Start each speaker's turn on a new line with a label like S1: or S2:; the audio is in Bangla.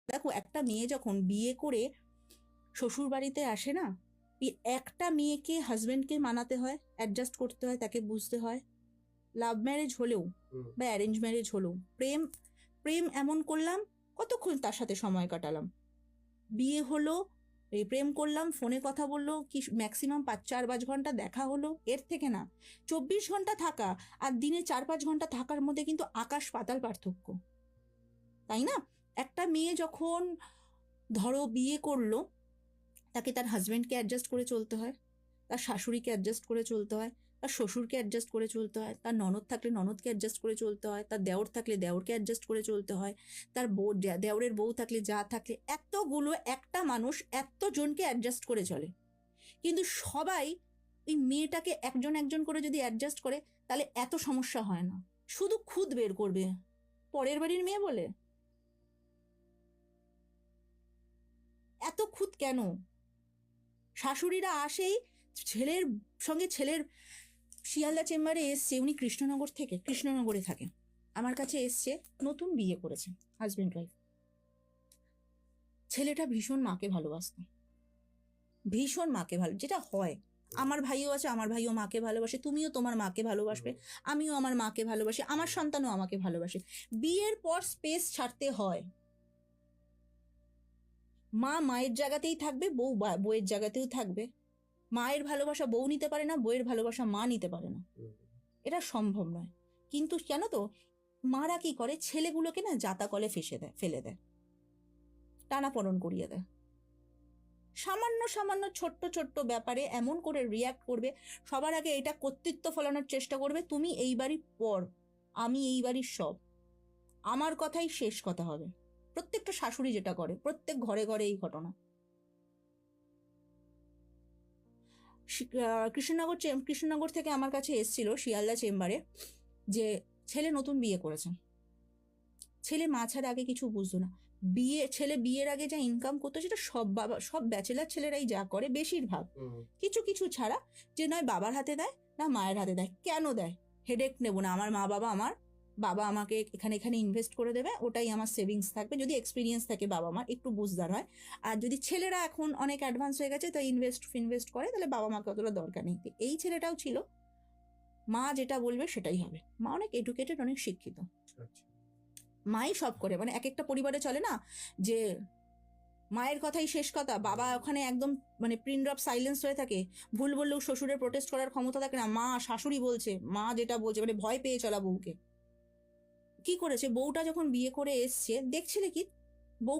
S1: দেখো, একটা মেয়ে যখন বিয়ে করে শ্বশুর বাড়িতে আসে না, একটা মেয়েকে হাজবেন্ডকে মানাতে হয়, অ্যাডজাস্ট করতে হয়, তাকে বুঝতে হয়। লাভ ম্যারেজ হলেও বা অ্যারেঞ্জ ম্যারেজ হলেও প্রেম প্রেম এমন করলাম, কতক্ষণ তার সাথে সময় কাটালাম। বিয়ে হলো, প্রেম করলাম, ফোনে কথা বললো, কি ম্যাক্সিমাম 4-5 ঘন্টা দেখা হলো, এর থেকে না। 24 ঘন্টা থাকা আর দিনে 4-5 ঘন্টা থাকার মধ্যে কিন্তু আকাশ পাতাল পার্থক্য, তাই না? একটা মেয়ে যখন ধরো বিয়ে করলো, তাকে তার হাজবেন্ডকে অ্যাডজাস্ট করে চলতে হয়, তার শাশুড়িকে অ্যাডজাস্ট করে চলতে হয়, তার শ্বশুরকে অ্যাডজাস্ট করে চলতে হয়, তার ননদ থাকলে ননদকে অ্যাডজাস্ট করে চলতে হয়, তার দেওর থাকলে দেওরকে অ্যাডজাস্ট করে চলতে হয়, তার বউ দেওরের বউ থাকলে যা থাকলে, এতগুলো একটা মানুষ এতজনকে অ্যাডজাস্ট করে চলে। কিন্তু সবাই ওই মেয়েটাকে একজন একজন করে যদি অ্যাডজাস্ট করে, তাহলে এত সমস্যা হয় না। শুধু খুদ বের করবে পরের বাড়ির মেয়ে বলে। এত খুদ কেন? শাশুড়িরা আসেই ছেলের সঙ্গে ছেলের শিয়ালদা চেম্বারে এসছে, উনি কৃষ্ণনগরে থাকে, আমার কাছে এসছে, নতুন বিয়ে করেছে, হাজবেন্ড ওয়াইফ। ছেলেটা ভীষণ মাকে ভালোবাসত, ভীষণ মাকে যেটা হয়, আমার ভাইও আছে, আমার ভাইও মাকে ভালোবাসে, তুমিও তোমার মাকে ভালোবাসবে, আমিও আমার মাকে ভালোবাসি, আমার সন্তানও আমাকে ভালোবাসে। বিয়ের পর স্পেস ছাড়তে হয়। মা মায়ের জায়গাতেই থাকবে, বউ বউয়ের জায়গাতেও থাকবে। মায়ের ভালোবাসা বউ নিতে পারে না, বউয়ের ভালোবাসা মা নিতে পারে না, এটা সম্ভব নয়। কিন্তু কেন তো মারা কি করে, ছেলেগুলোকে না জাতা কলে ফেলে দেয়, টানাপোড়েন করিয়ে দেয়। সামান্য সামান্য ছোট্ট ছোট্ট ব্যাপারে এমন করে রিয়াক্ট করবে, সবার আগে এটা কর্তৃত্ব ফলানোর চেষ্টা করবে, তুমি এই বাড়ির পর, আমি এই বাড়ির সব, আমার কথাই শেষ কথা হবে। প্রত্যেকটা শাশুড়ি যেটা করে, প্রত্যেক ঘরে ঘরে এই ঘটনা। কৃষ্ণনগর থেকে আমার কাছে এসছিল শিয়ালদা চেম্বারে, যে ছেলে নতুন বিয়ে করেছে, ছেলে মা ছাড়া আগে কিছু বুঝতো না। ছেলে বিয়ের আগে যা ইনকাম করতো সেটা সব ব্যাচেলার ছেলেরাই যা করে বেশিরভাগ, কিছু কিছু ছাড়া, যে নয় বাবার হাতে দেয় না মায়ের হাতে দেয়। কেন দেয়? হেডেক নেবো না, আমার বাবা আমাকে এখানে ইনভেস্ট করে দেবে, ওটাই আমার সেভিংস থাকবে। যদি এক্সপিরিয়েন্স থাকে বাবা মার, একটু বুঝদার হয়। আর যদি ছেলেরা এখন অনেক অ্যাডভান্স হয়ে গেছে, তো ইনভেস্ট করে, তাহলে বাবা মাকে অতটা দরকার নেই। এই ছেলেটাও ছিল, মা যেটা বলবে সেটাই হবে। মা অনেক এডুকেটেড, অনেক শিক্ষিত, মাই সব করে। মানে এক একটা পরিবারে চলে না যে মায়ের কথাই শেষ কথা, বাবা ওখানে একদম মানে পিন ড্রপ সাইলেন্স হয়ে থাকে, ভুল বললেও শ্বশুরের প্রোটেস্ট করার ক্ষমতা থাকে না, মা শাশুড়ি বলছে, মা যেটা বলছে, মানে ভয় পেয়ে চলা বউকে। কি করেছে, বউটা যখন বিয়ে করে এসছে, দেখছিলে কি বউ